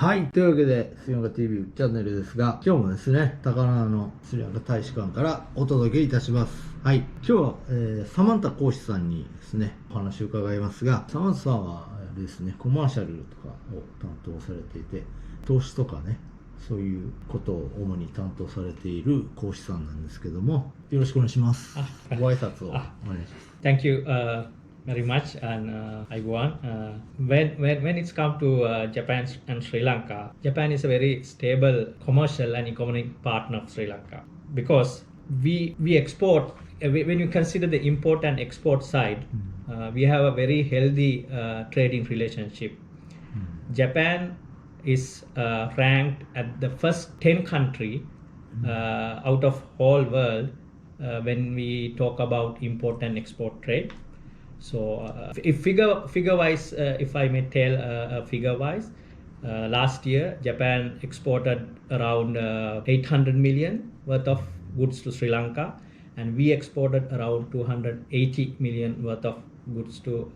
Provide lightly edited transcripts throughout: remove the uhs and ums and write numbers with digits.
はい。というわけで、スリランカ TV チャンネルですが、今日もですね、高輪のスリランカ大使館からお届けいたします。はい。今日は、サマンタ公使さんにですね、お話を伺いますが、サマンタさんはですね、コマーシャルとかを担当されていて、投資とかね、そういうことを主に担当されている講師さんなんですけども、よろしくお願いします。ご挨拶をお願いします。Thank you very much, and everyone. When it's come to Japan and Sri Lanka, Japan is a very stable commercial and economic partner of Sri Lanka because we export. When you consider the import and export side, we have a very healthy trading relationship. Japan is ranked at the first 10 country out of whole world when we talk about import and export trade. So if figure wise, if I may tell figure wise, last year Japan exported around 800 million worth of goods to Sri Lanka, and we exported around 280 million worth of goods to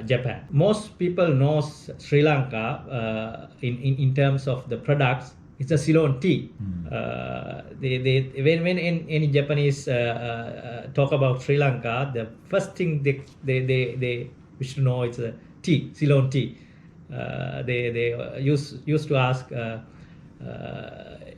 Japan. Most people know Sri Lanka in terms of the products. It's a Ceylon tea. When any Japanese talk about Sri Lanka, the first thing they wish to know is tea, Ceylon tea. They used to ask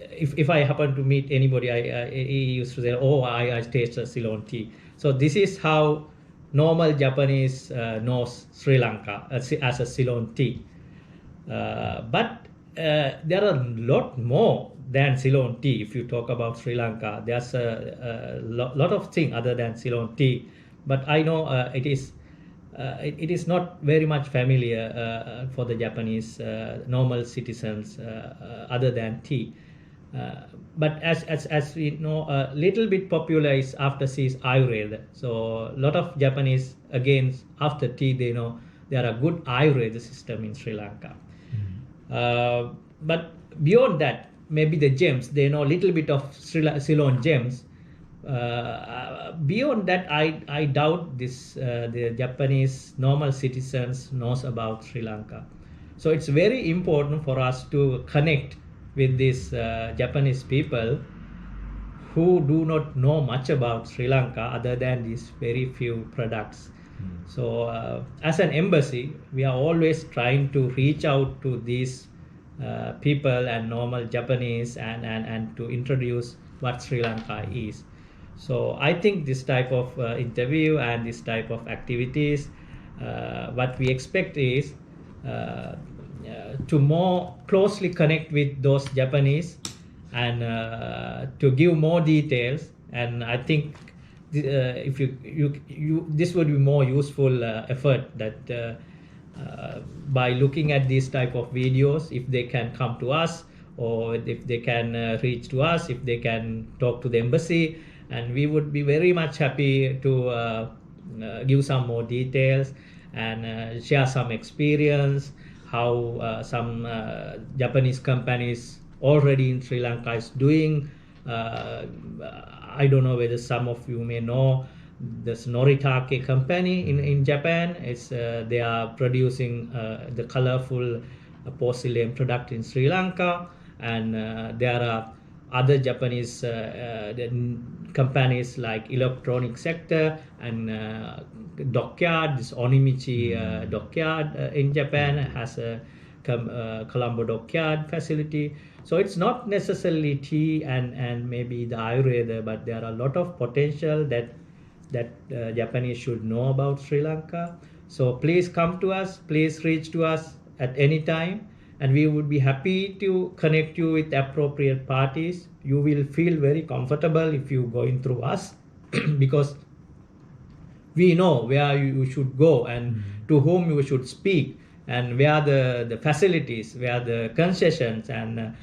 if I happen to meet anybody, he used to say, "Oh, I taste Ceylon tea." So this is how normal Japanese knows Sri Lanka as a Ceylon tea. But there are a lot more than Ceylon tea. If you talk about Sri Lanka, there's a lot of things other than Ceylon tea. But I know it is not very much familiar for the Japanese normal citizens other than tea. But as we know, a little bit popular is after tea is Ayurveda. So a lot of Japanese, again, after tea, they know there are good Ayurveda system in Sri Lanka. But beyond that, maybe the gems, they know a little bit of Ceylon gems. Beyond that, I doubt the Japanese normal citizens knows about Sri Lanka. So it's very important for us to connect with these Japanese people who do not know much about Sri Lanka other than these very few products. So as an embassy, we are always trying to reach out to these people and normal Japanese and to introduce what Sri Lanka is. So I think this type of interview and this type of activities, what we expect is to more closely connect with those Japanese and to give more details. And I think if you this would be more useful effort that by looking at these type of videos, if they can come to us or if they can reach to us, if they can talk to the embassy, and we would be very much happy to give some more details and share some experience how some Japanese companies already in Sri Lanka is doing. I don't know whether some of you may know this Noritake company in Japan. They are producing the colorful porcelain product in Sri Lanka, and there are other Japanese companies like electronic sector and dockyard. This Onimichi dockyard in Japan has a Colombo dockyard facility. So it's not necessarily tea and maybe the Ayurveda, but there are a lot of potential that Japanese should know about Sri Lanka. So please come to us, please reach to us at any time, and we would be happy to connect you with appropriate parties. You will feel very comfortable if you going through us because we know where you should go and to whom you should speak and where the facilities, where the concessions, and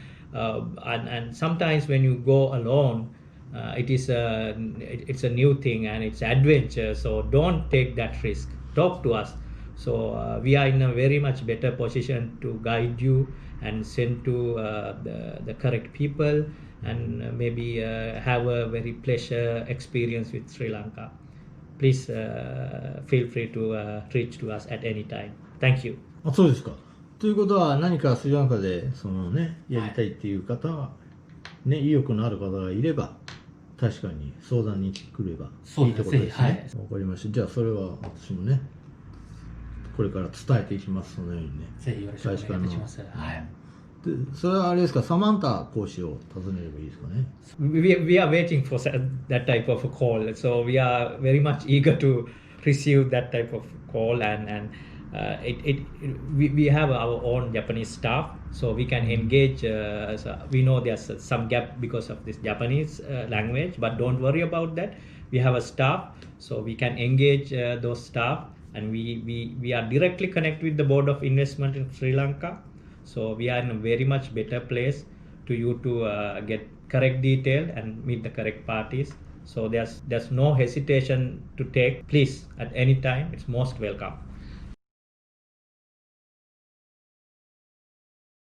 sometimes when you go alone, it's a new thing and it's adventure. So don't take that risk. Talk to us. So we are in a very much better position to guide you and send to the correct people and maybe have a very pleasure experience with Sri Lanka. Please feel free to reach to us at any time. Thank you. あ、そうですか。ということは何かスリランカでそのねやりたいっていう方は、ね、意欲のある方がいれば確かに相談に来ればいいってことですね。わかりました。じゃあそれは私もねこれから伝えていきます。そのようにね。ぜひよろしくお願いいたします。はい。でそれはあれですか、サマンタ講師を訪ねればいいですかね。We are waiting for that type of a call, so we are very much eager to receive that type of call, and we have our own Japanese staff, so we can engage. So we know there's some gap because of this Japanese language, but don't worry about that. We have a staff, so we can engage those staff, and we are directly connected with the Board of Investment in Sri Lanka. So we are in a very much better place to you to get correct detail and meet the correct parties. So there's no hesitation to take. Please, at any time, it's most welcome.